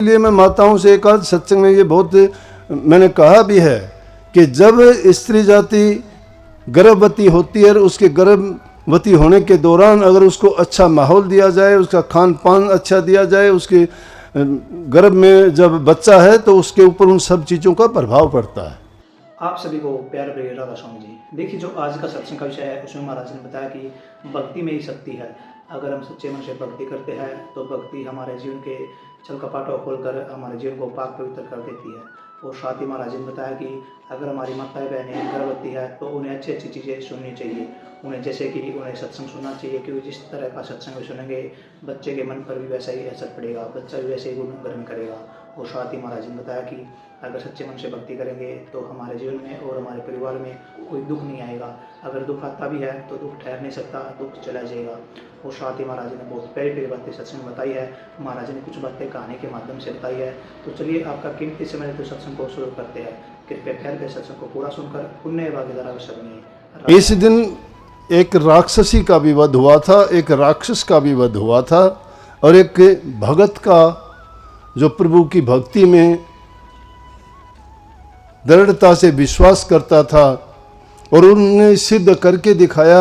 इसलिए मैं माताओं से एक आध सत्संग में ये बहुत मैंने कहा भी है कि जब स्त्री जाति गर्भवती होती है, उसके गर्भवती होने के दौरान अगर उसको अच्छा माहौल दिया जाए, उसका खान पान अच्छा दिया जाए, उसके गर्भ में जब बच्चा है तो उसके ऊपर उन सब चीज़ों का प्रभाव पड़ता है। आप सभी को प्यार भरे राधा स्वामी जी। देखिए, जो आज का सत्संग का विषय है उसमें महाराज ने बताया कि भक्ति में ही शक्ति है। अगर हम सच्चे मन से भक्ति करते हैं तो भक्ति हमारे जीवन के छल कपाटों को खोलकर हमारे जीवन को पाक पवित्र कर देती है। और साथ ही महाराज ने बताया कि अगर हमारी माताएं बहनें गर्भवती है तो उन्हें अच्छी अच्छी चीज़ें सुननी चाहिए। उन्हें जैसे कि उन्हें सत्संग सुनना चाहिए, क्योंकि जिस तरह का सत्संग सुनेंगे बच्चे के मन पर भी वैसा ही असर पड़ेगा, बच्चा भी वैसे ही गुण ग्रहण करेगा। और साथ ही महाराज ने बताया कि अगर सच्चे मन से भक्ति करेंगे तो हमारे जीवन में और हमारे परिवार में कोई दुख नहीं आएगा। अगर दुख आता भी है तो दुख ठहर नहीं सकता, दुख चला जाएगा। और साथ ही महाराज ने बहुत प्यारी प्यारी बातें सत्संग में बताई है। महाराज ने कुछ बातें कहानी के माध्यम से बताई है। तो चलिए आपका कीमती समय तो सत्संग को शुरू करते हैं। कृपया ठहर के सत्संग को पूरा सुनकर पुण्य भागीदार अवश्य बनिए। इस दिन एक राक्षसी का भी वध हुआ था, एक राक्षस का भी वध हुआ था, और एक भगत का जो प्रभु की भक्ति में दृढ़ता से विश्वास करता था और उन्होंने सिद्ध करके दिखाया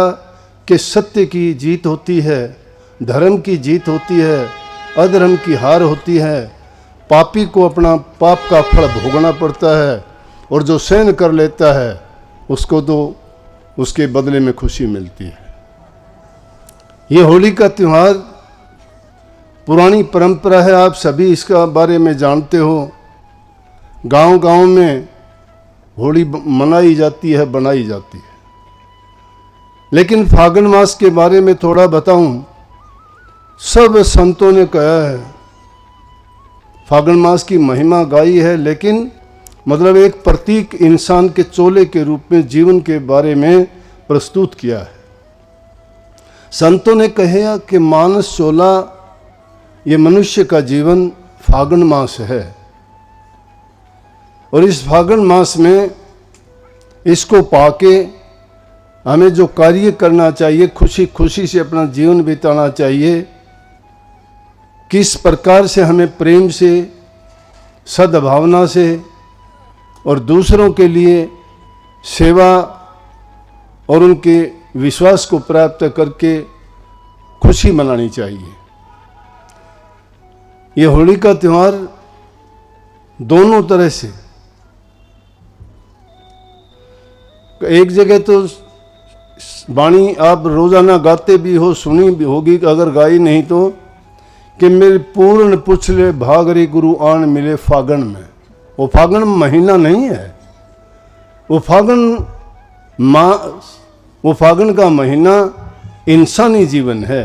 कि सत्य की जीत होती है, धर्म की जीत होती है, अधर्म की हार होती है। पापी को अपना पाप का फल भोगना पड़ता है और जो सहन कर लेता है उसको तो उसके बदले में खुशी मिलती है। ये होली का त्यौहार पुरानी परंपरा है, आप सभी इसका बारे में जानते हो। गांव-गांव में होली मनाई जाती है, बनाई जाती है। लेकिन फागुन मास के बारे में थोड़ा बताऊं। सब संतों ने कहा है, फागुन मास की महिमा गाई है, लेकिन मतलब एक प्रतीक इंसान के चोले के रूप में जीवन के बारे में प्रस्तुत किया है। संतों ने कहा कि मानस चोला, ये मनुष्य का जीवन फागुन मास है, और इस फागुन मास में इसको पाके हमें जो कार्य करना चाहिए, खुशी खुशी से अपना जीवन बिताना चाहिए। किस प्रकार से हमें प्रेम से, सद्भावना से और दूसरों के लिए सेवा और उनके विश्वास को प्राप्त करके खुशी मनानी चाहिए। ये होली का त्यौहार दोनों तरह से, एक जगह तो वाणी आप रोजाना गाते भी हो, सुनी भी होगी, अगर गाई नहीं तो, कि मेरे पूर्ण पुछले भागरे गुरु आन मिले फागुन में। वो फागुन महीना नहीं है, वो फागुन का महीना इंसानी जीवन है।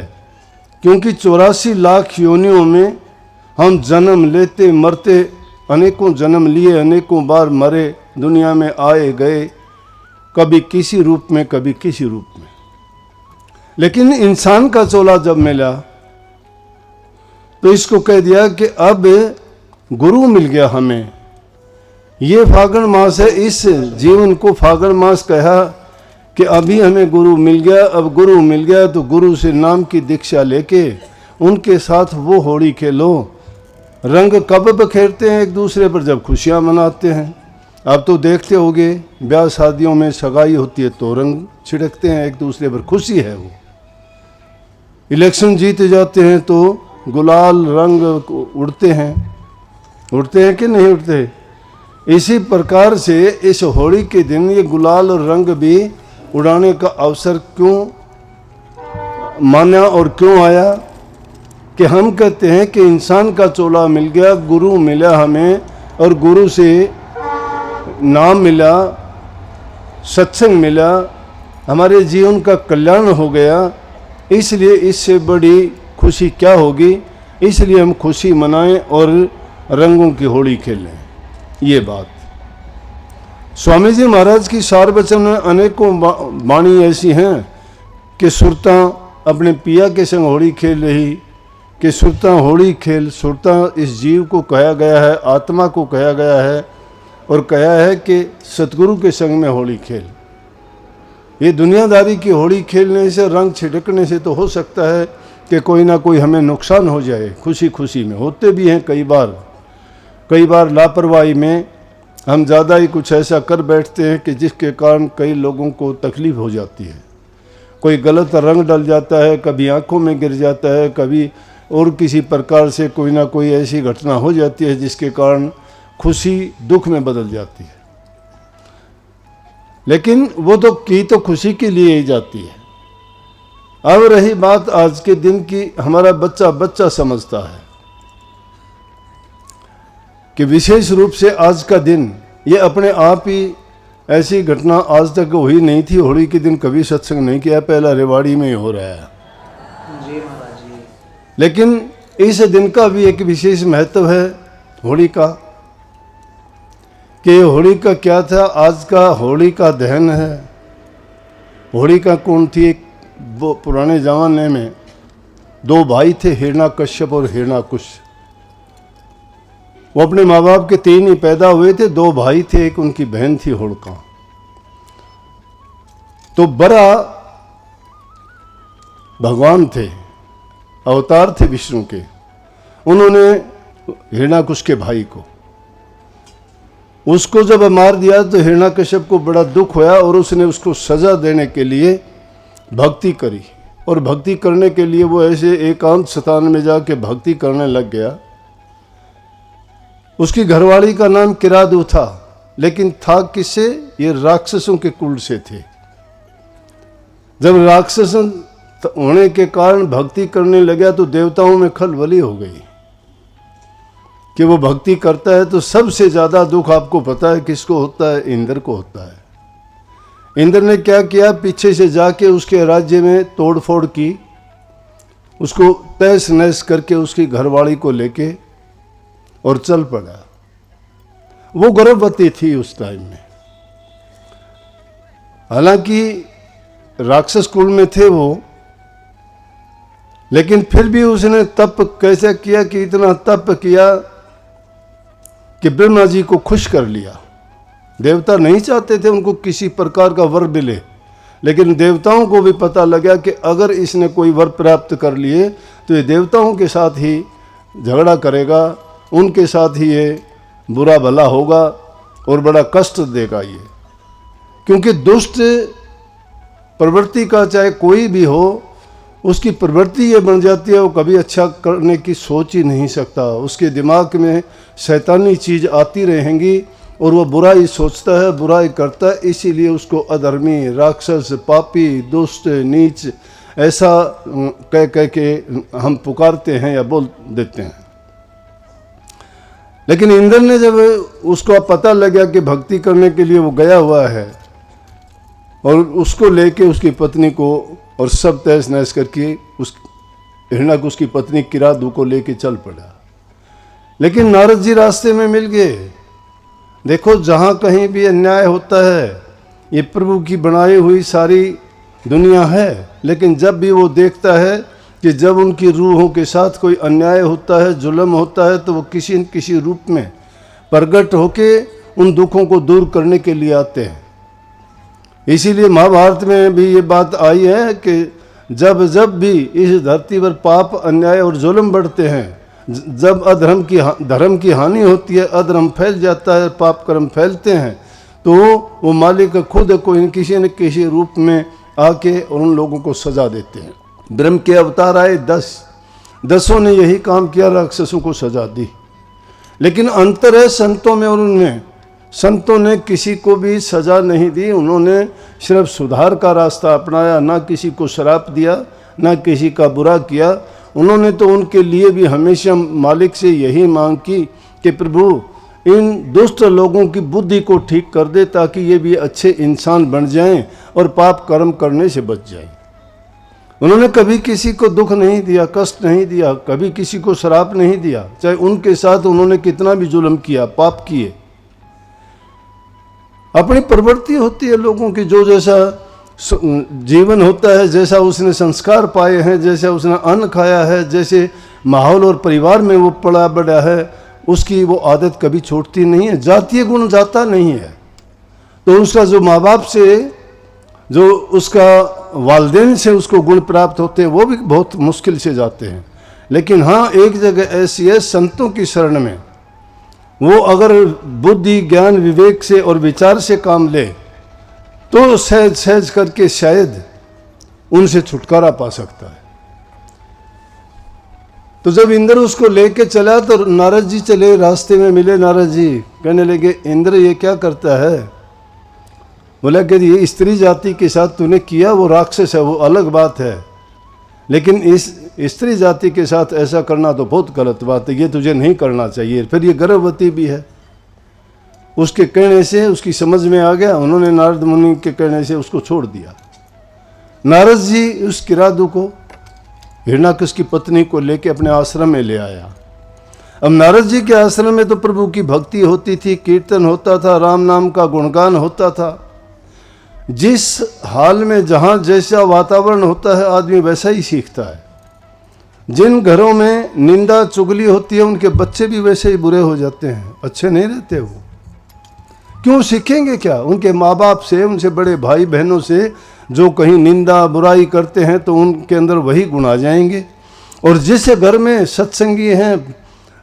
क्योंकि 84 लाख योनियों में हम जन्म लेते मरते, अनेकों जन्म लिए, अनेकों बार मरे, दुनिया में आए गए, कभी किसी रूप में कभी किसी रूप में। लेकिन इंसान का चोला जब मिला तो इसको कह दिया कि अब गुरु मिल गया हमें। ये फागुन मास है, इस जीवन को फागुन मास कहा कि अभी हमें गुरु मिल गया। अब गुरु मिल गया तो गुरु से नाम की दीक्षा लेके उनके साथ वो होली खेलो। रंग कब बखेरते हैं एक दूसरे पर? जब खुशियां मनाते हैं। आप तो देखते होंगे ब्याह शादियों में सगाई होती है तो रंग छिड़कते हैं एक दूसरे पर, खुशी है वो। इलेक्शन जीत जाते हैं तो गुलाल रंग उड़ते हैं कि नहीं उड़ते? इसी प्रकार से इस होली के दिन ये गुलाल और रंग भी उड़ाने का अवसर क्यों माना और क्यों आया? कि हम कहते हैं कि इंसान का चोला मिल गया, गुरु मिला हमें, और गुरु से नाम मिला, सत्संग मिला, हमारे जीवन का कल्याण हो गया। इसलिए इससे बड़ी खुशी क्या होगी? इसलिए हम खुशी मनाएं और रंगों की होली खेलें। ये बात स्वामी जी महाराज की सार वचन में अनेकों वाणी ऐसी हैं कि सुरता अपने पिया के संग होली खेल रही, कि सुरता होली खेल। सुरता इस जीव को कहा गया है, आत्मा को कहा गया है, और कहा है कि सतगुरु के संग में होली खेल। ये दुनियादारी की होली खेलने से, रंग छिड़कने से तो हो सकता है कि कोई ना कोई हमें नुकसान हो जाए, खुशी खुशी में होते भी हैं कई बार, कई बार लापरवाही में हम ज़्यादा ही कुछ ऐसा कर बैठते हैं कि जिसके कारण कई लोगों को तकलीफ़ हो जाती है। कोई गलत रंग डल जाता है, कभी आंखों में गिर जाता है, कभी और किसी प्रकार से कोई ना कोई ऐसी घटना हो जाती है जिसके कारण खुशी दुख में बदल जाती है। लेकिन वो तो खुशी के लिए ही जाती है। अब रही बात आज के दिन की, हमारा बच्चा समझता है कि विशेष रूप से आज का दिन ये अपने आप ही, ऐसी घटना आज तक हुई नहीं थी। होली के दिन कभी सत्संग नहीं किया, पहला रेवाड़ी में ही हो रहा है जी महाराज जी। लेकिन इस दिन का भी एक विशेष महत्व है होली का, कि होली का क्या था। आज का होली का दहन है। होली का कौन थी? वो पुराने जमाने में दो भाई थे, हिरण्याकश्यप और हिरण्याकुश। वो अपने माँ बाप के तीन ही पैदा हुए थे, दो भाई थे, एक उनकी बहन थी होलिका। तो बड़ा भगवान थे, अवतार थे विष्णु के। उन्होंने हिरण्याकुश के भाई को, उसको जब मार दिया तो हिरण्याकश्यप को बड़ा दुख होया और उसने उसको सजा देने के लिए भक्ति करी। और भक्ति करने के लिए वो ऐसे एकांत स्थान में जाके भक्ति करने लग गया। उसकी घरवाली का नाम किरादू था, लेकिन था किससे? ये राक्षसों के कुल से थे। जब राक्षस होने के कारण भक्ति करने लगा तो देवताओं में खलबली हो गई कि वो भक्ति करता है तो सबसे ज़्यादा दुख आपको पता है किसको होता है? इंद्र को होता है। इंद्र ने क्या किया? पीछे से जाके उसके राज्य में तोड़फोड़ की, उसको तहस नहस करके उसकी घरवाली को लेके और चल पड़ा। वो गर्भवती थी उस टाइम में। हालांकि राक्षस कुल में थे वो, लेकिन फिर भी उसने तप कैसे किया कि इतना तप किया कि ब्रह्मा जी को खुश कर लिया। देवता नहीं चाहते थे उनको किसी प्रकार का वर मिले, लेकिन देवताओं को भी पता लगा कि अगर इसने कोई वर प्राप्त कर लिए तो ये देवताओं के साथ ही झगड़ा करेगा, उनके साथ ही ये बुरा भला होगा और बड़ा कष्ट देगा ये। क्योंकि दुष्ट प्रवृत्ति का चाहे कोई भी हो, उसकी प्रवृत्ति ये बन जाती है, वो कभी अच्छा करने की सोच ही नहीं सकता। उसके दिमाग में शैतानी चीज़ आती रहेंगी और वो बुरा ही सोचता है, बुरा ही करता है। इसीलिए उसको अधर्मी, राक्षस, पापी, दुष्ट, नीच ऐसा कह के हम पुकारते हैं या बोल देते हैं। लेकिन इंद्र ने जब उसको पता लगा कि भक्ति करने के लिए वो गया हुआ है और उसको लेके उसकी पत्नी को और सब तहस नहस करके उस हिरण्याकुश की पत्नी किरादू को लेके चल पड़ा। लेकिन नारद जी रास्ते में मिल गए। देखो, जहाँ कहीं भी अन्याय होता है, ये प्रभु की बनाई हुई सारी दुनिया है, लेकिन जब भी वो देखता है कि जब उनकी रूहों के साथ कोई अन्याय होता है, जुल्म होता है, तो वो किसी न किसी रूप में प्रकट होके उन दुखों को दूर करने के लिए आते हैं। इसीलिए महाभारत में भी ये बात आई है कि जब जब भी इस धरती पर पाप, अन्याय और जुल्म बढ़ते हैं, जब धर्म की हानि होती है, अधर्म फैल जाता है, पाप कर्म फैलते हैं, तो वो मालिक खुद कोई किसी न किसी रूप में आके और उन लोगों को सजा देते हैं। ब्रह्म के अवतार आए 10 ने यही काम किया, राक्षसों को सजा दी। लेकिन अंतर है संतों में और उनमें। संतों ने किसी को भी सजा नहीं दी, उन्होंने सिर्फ सुधार का रास्ता अपनाया, ना किसी को श्राप दिया, ना किसी का बुरा किया। उन्होंने तो उनके लिए भी हमेशा मालिक से यही मांग की कि प्रभु इन दुष्ट लोगों की बुद्धि को ठीक कर दे, ताकि ये भी अच्छे इंसान बन जाएं और पाप कर्म करने से बच जाएं। उन्होंने कभी किसी को दुख नहीं दिया, कष्ट नहीं दिया, कभी किसी को श्राप नहीं दिया, चाहे उनके साथ उन्होंने कितना भी जुल्म किया, पाप किए। अपनी प्रवृत्ति होती है लोगों की, जो जैसा जीवन होता है, जैसा उसने संस्कार पाए हैं, जैसा उसने अन्न खाया है, जैसे माहौल और परिवार में वो पला बढ़ा है, उसकी वो आदत कभी छूटती नहीं है। जातीय गुण जाता नहीं है। तो उसका जो माँ बाप से, जो उसका वालिदैन से उसको गुण प्राप्त होते हैं, वो भी बहुत मुश्किल से जाते हैं। लेकिन हाँ, एक जगह ऐसी है, संतों की शरण में वो अगर बुद्धि ज्ञान विवेक से और विचार से काम ले तो सहज सहज करके शायद उनसे छुटकारा पा सकता है। तो जब इंद्र उसको लेके चला तो नारद जी चले, रास्ते में मिले नारद जी, कहने लगे इंद्र ये क्या करता है? बोला कि ये स्त्री जाति के साथ तूने किया, वो राक्षस है, वो अलग बात है, लेकिन इस स्त्री जाति के साथ ऐसा करना तो बहुत गलत बात है, ये तुझे नहीं करना चाहिए। फिर ये गर्भवती भी है। उसके कहने से उसकी समझ में आ गया, उन्होंने नारद मुनि के कहने से उसको छोड़ दिया। नारद जी उस किरादू को, हिरण्याकश की पत्नी को लेके अपने आश्रम में ले आया। अब नारद जी के आश्रम में तो प्रभु की भक्ति होती थी, कीर्तन होता था, राम नाम का गुणगान होता था। जिस हाल में जहाँ जैसा वातावरण होता है आदमी वैसा ही सीखता है। जिन घरों में निंदा चुगली होती है उनके बच्चे भी वैसे ही बुरे हो जाते हैं, अच्छे नहीं रहते वो। क्यों सीखेंगे क्या? उनके माँ बाप से, उनसे बड़े भाई बहनों से जो कहीं निंदा बुराई करते हैं तो उनके अंदर वही गुण आ जाएंगे। और जिस घर में सत्संगी हैं,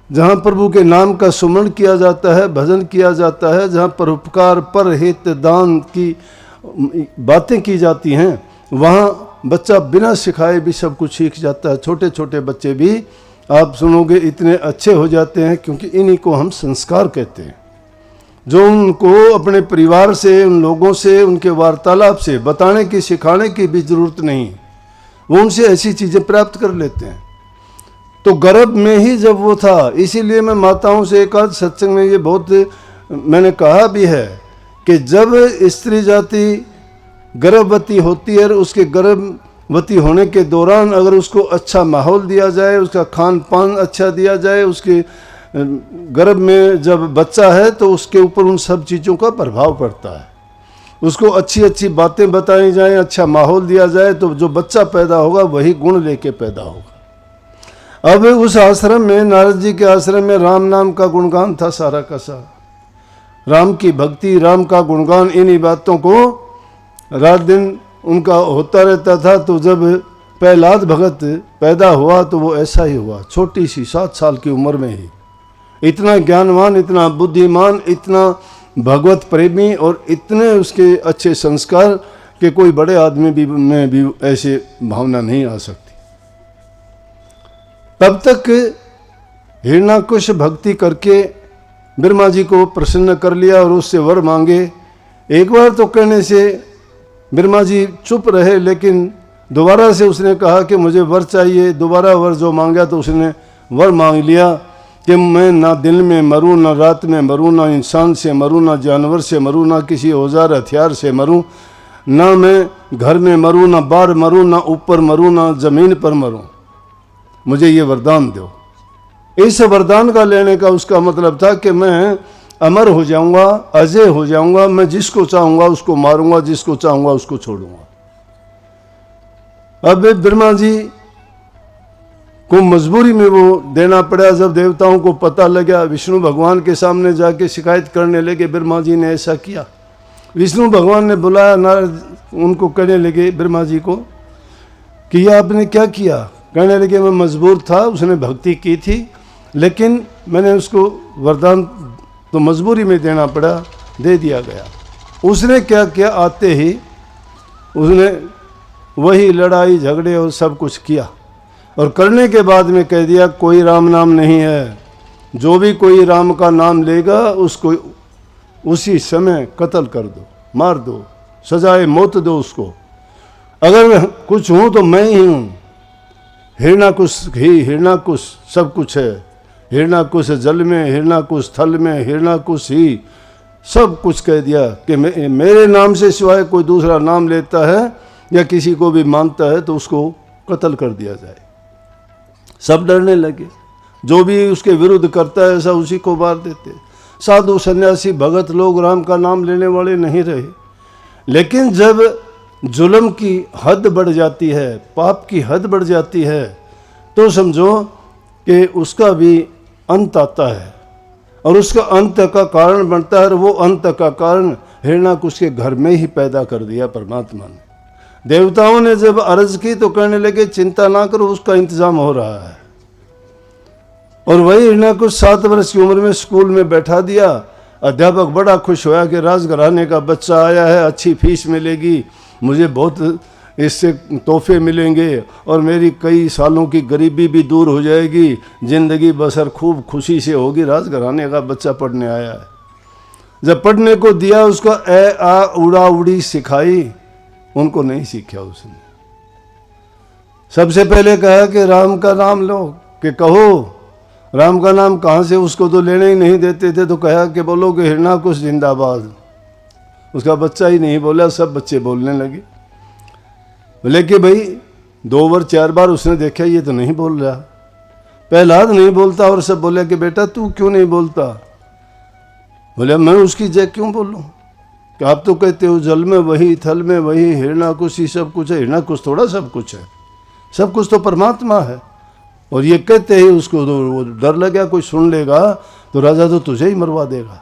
जहाँ प्रभु के नाम का सुमरण किया जाता है, भजन किया जाता है, जहाँ परोपकार पर हित दान की बातें की जाती हैं, वहाँ बच्चा बिना सिखाए भी सब कुछ सीख जाता है। छोटे छोटे बच्चे भी आप सुनोगे इतने अच्छे हो जाते हैं, क्योंकि इन्हीं को हम संस्कार कहते हैं, जो उनको अपने परिवार से, उन लोगों से, उनके वार्तालाप से बताने की सिखाने की भी जरूरत नहीं, वो उनसे ऐसी चीज़ें प्राप्त कर लेते हैं। तो गर्भ में ही जब वो था, इसीलिए मैं माताओं से एक आध सत्संग में ये बहुत मैंने कहा भी है कि जब स्त्री जाति गर्भवती होती है, उसके गर्भवती होने के दौरान अगर उसको अच्छा माहौल दिया जाए, उसका खान पान अच्छा दिया जाए, उसके गर्भ में जब बच्चा है तो उसके ऊपर उन सब चीज़ों का प्रभाव पड़ता है। उसको अच्छी अच्छी बातें बताई जाएं, अच्छा माहौल दिया जाए, तो जो बच्चा पैदा होगा वही गुण लेके पैदा होगा। अब उस आश्रम में, नारद जी के आश्रम में राम नाम का गुणगान था सारा का सारा। राम की भक्ति, राम का गुणगान, इन्हीं बातों को रात दिन उनका होता रहता था। तो जब प्रहलाद भगत पैदा हुआ तो वो ऐसा ही हुआ, छोटी सी 7 साल की उम्र में ही इतना ज्ञानवान, इतना बुद्धिमान, इतना भगवत प्रेमी और इतने उसके अच्छे संस्कार कि कोई बड़े आदमी भी में भी ऐसे भावना नहीं आ सकती। तब तक हिरण्याकश भक्ति करके ब्रह्मा जी को प्रसन्न कर लिया और उससे वर मांगे। एक बार तो कहने से ब्रह्मा जी चुप रहे, लेकिन दोबारा से उसने कहा कि मुझे वर चाहिए। दोबारा वर जो मांगा तो उसने वर मांग लिया कि मैं ना दिन में मरूं, ना रात में मरूं, ना इंसान से मरूं, ना जानवर से मरूं, ना किसी औजार हथियार से मरूं, ना मैं घर में मरूं, ना बाहर मरूं, ना ऊपर मरूं, ना जमीन पर मरूं, मुझे ये वरदान दो। इस वरदान का लेने का उसका मतलब था कि मैं अमर हो जाऊंगा, अजय हो जाऊंगा, मैं जिसको चाहूंगा उसको मारूंगा, जिसको चाहूंगा उसको छोड़ूंगा। अब ब्रह्मा जी को मजबूरी में वो देना पड़ा। जब देवताओं को पता लगा, विष्णु भगवान के सामने जाके शिकायत करने लगे, ब्रह्मा जी ने ऐसा किया। विष्णु भगवान ने बुलाया, नारद उनको कहने लगे ब्रह्मा जी को कि यह आपने क्या किया? कहने लगे मैं मजबूर था, उसने भक्ति की थी, लेकिन मैंने उसको वरदान तो मजबूरी में देना पड़ा, दे दिया गया। उसने क्या किया? आते ही उसने वही लड़ाई झगड़े और सब कुछ किया, और करने के बाद में कह दिया कोई राम नाम नहीं है, जो भी कोई राम का नाम लेगा उसको उसी समय कत्ल कर दो, मार दो, सजाए मौत दो उसको। अगर कुछ हूँ तो मैं ही हूँ, हिरण्याकुश ही हिरण्याकुश सब कुछ है। हिरण्याकुश जल में, हिरण्याकुश थल में, हिरण्याकुश ही सब कुछ कह दिया कि मेरे नाम से सिवाय कोई दूसरा नाम लेता है या किसी को भी मानता है तो उसको कत्ल कर दिया जाए। सब डरने लगे, जो भी उसके विरुद्ध करता है ऐसा उसी को मार देते। साधु सन्यासी भगत लोग राम का नाम लेने वाले नहीं रहे। लेकिन जब जुल्म की हद बढ़ जाती है, पाप की हद बढ़ जाती है, तो समझो कि उसका भी अंत आता है, और उसका अंत का कारण बनता है। और वो अंत का कारण हिरण्याकुश के घर में ही पैदा कर दिया परमात्मा ने। देवताओं ने जब अर्ज की तो कहने लगे चिंता ना करो, उसका इंतजाम हो रहा है। और वही हिरणा कुछ 7 वर्ष की उम्र में स्कूल में बैठा दिया। अध्यापक बड़ा खुश होया कि राजघराने का बच्चा आया है, अच्छी फीस मिलेगी, मुझे बहुत इससे तोहफे मिलेंगे और मेरी कई सालों की गरीबी भी दूर हो जाएगी, ज़िंदगी बसर खूब खुशी से होगी। राजघराने का बच्चा पढ़ने आया है। जब पढ़ने को दिया, उसको ए आ उड़ा उड़ी सिखाई, उनको नहीं सीखा उसने। सबसे पहले कहा कि राम का नाम लो, कि कहो राम का नाम कहाँ से, उसको तो लेने ही नहीं देते थे, तो कहा कि बोलो कि हिरणाकुश जिंदाबाद। उसका बच्चा ही नहीं बोला, सब बच्चे बोलने लगे। बोले कि भाई 2 बार 4 बार उसने देखा ये तो नहीं बोल रहा, पहला तो नहीं बोलता, और सब बोले कि बेटा तू क्यों नहीं बोलता। बोले मैं उसकी जय क्यों बोलूं, कि आप तो कहते हो जल में वही, थल में वही, हिरणाकुश ही सब कुछ है। हिरणाकुश थोड़ा सब कुछ है, सब कुछ तो परमात्मा है। और ये कहते ही उसको तो वो डर लगा, कोई सुन लेगा तो राजा तो तुझे ही मरवा देगा।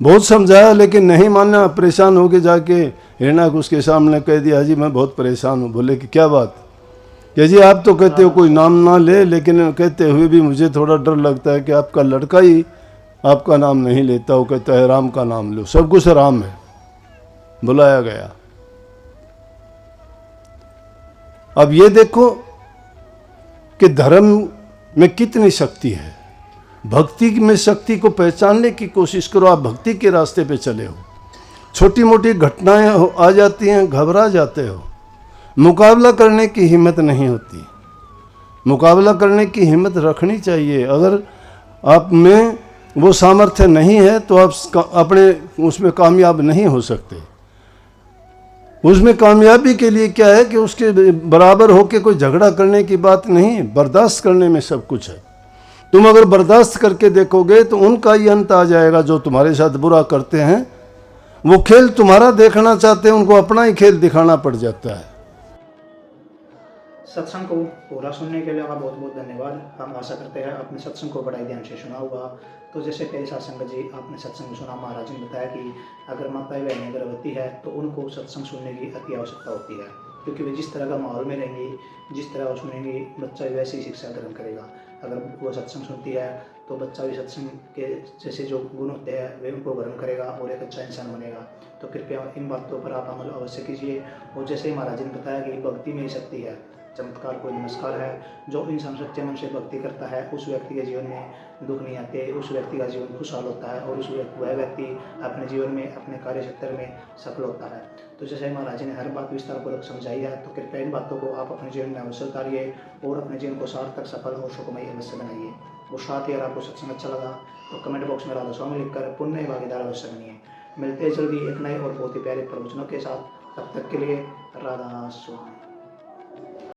बहुत समझाया लेकिन नहीं माना, परेशान होके जाके हिरणाकुश के सामने कह दिया, जी मैं बहुत परेशान हूँ। बोले कि क्या बात, कि जी आप तो कहते हो कोई नाम ना ले, लेकिन कहते हुए भी मुझे थोड़ा डर लगता है कि आपका लड़का ही आपका नाम नहीं लेता, वो कहता है राम का नाम लो, सब कुछ राम है। बुलाया गया। अब ये देखो कि धर्म में कितनी शक्ति है। भक्ति में शक्ति को पहचानने की कोशिश करो। आप भक्ति के रास्ते पे चले हो, छोटी मोटी घटनाएं आ जाती हैं, घबरा जाते हो, मुकाबला करने की हिम्मत नहीं होती। मुकाबला करने की हिम्मत रखनी चाहिए। अगर आप में वो सामर्थ्य नहीं है तो आप अपने उसमें कामयाब नहीं हो सकते। उसमें कामयाबी के लिए क्या है कि उसके बराबर होके कोई झगड़ा करने की बात नहीं, बर्दाश्त करने में सब कुछ है। तुम अगर बर्दाश्त करके देखोगे तो उनका ही अंत आ जाएगा जो तुम्हारे साथ बुरा करते हैं। वो खेल तुम्हारा देखना चाहते हैं, उनको अपना ही खेल दिखाना पड़ जाता है। सत्संग को पूरा सुनने के लिए आपका बहुत बहुत धन्यवाद। हम आशा करते हैं आपने सत्संग को बड़े ध्यान से सुना होगा। तो जैसे पहले सत्संग जी आपने सत्संग सुना, महाराज ने बताया कि अगर माताएं बहनें गर्भवती है तो उनको सत्संग सुनने की अति आवश्यकता होती है, क्योंकि वे जिस तरह का माहौल में रहेंगी, जिस तरह वो सुनेंगी, बच्चा वैसे ही शिक्षा ग्रहण करेगा। अगर वो सत्संग सुनती है तो बच्चा भी सत्संग के जैसे जो गुण होते हैं वे उनको ग्रहण करेगा और एक अच्छा इंसान बनेगा। तो कृपया इन बातों पर आप अमल अवश्य कीजिए। और जैसे ही महाराज ने बताया कि भक्ति में ही शक्ति है, चमत्कार कोई नमस्कार है। जो इंसान सच्चे मन से भक्ति करता है उस व्यक्ति के जीवन में दुख नहीं आते, उस व्यक्ति का जीवन खुशहाल होता है और वह व्यक्ति अपने जीवन में, अपने कार्य क्षेत्र में सफल होता है। तो जैसे महाराज ने हर बात विस्तार पूर्वक समझाई है, तो कृपया इन बातों को आप अपने जीवन में अवश्य उतारिए और अपने जीवन को सार्थक, सफल और सुखमय अवश्य बनाइए। वो साथ ही अगर आपको सत्संग अच्छा लगा तो कमेंट बॉक्स में राधा स्वामी लिखकर पुण्य भागीदार अवश्य बनिए। मिलते हैं जल्दी एक नए और बहुत ही प्यारे प्रवचनों के साथ। तब तक के लिए राधा स्वामी।